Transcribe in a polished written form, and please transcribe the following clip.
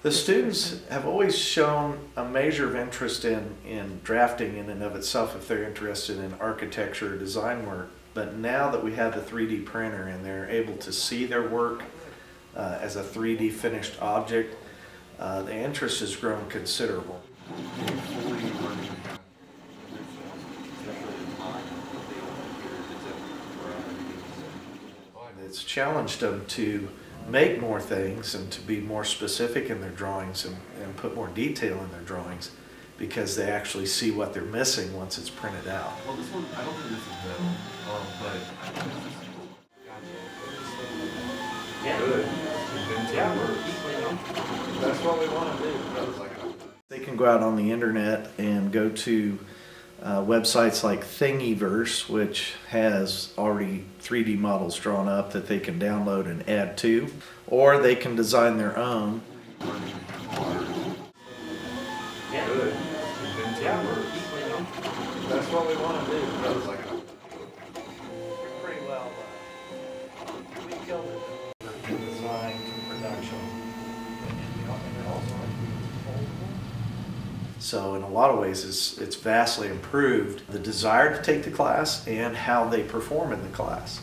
The students have always shown a measure of interest in drafting in and of itself if they're interested in architecture or design work. But now that we have the 3D printer and they're able to see their work as a 3D finished object, the interest has grown considerable. It's challenged them to make more things and to be more specific in their drawings and put more detail in their drawings because they actually see what they're missing once it's printed out. Well, this one, I don't think this is metal, but... Yeah. Good. Yeah. That's what we want to do. They can go out on the internet and go to websites like Thingiverse, which has already 3D models drawn up that they can download and add to, or they can design their own. Yeah. Good. Yeah. That's what we want to do. Pretty well. We killed it. Design to production. So in a lot of ways it's vastly improved the desire to take the class and how they perform in the class.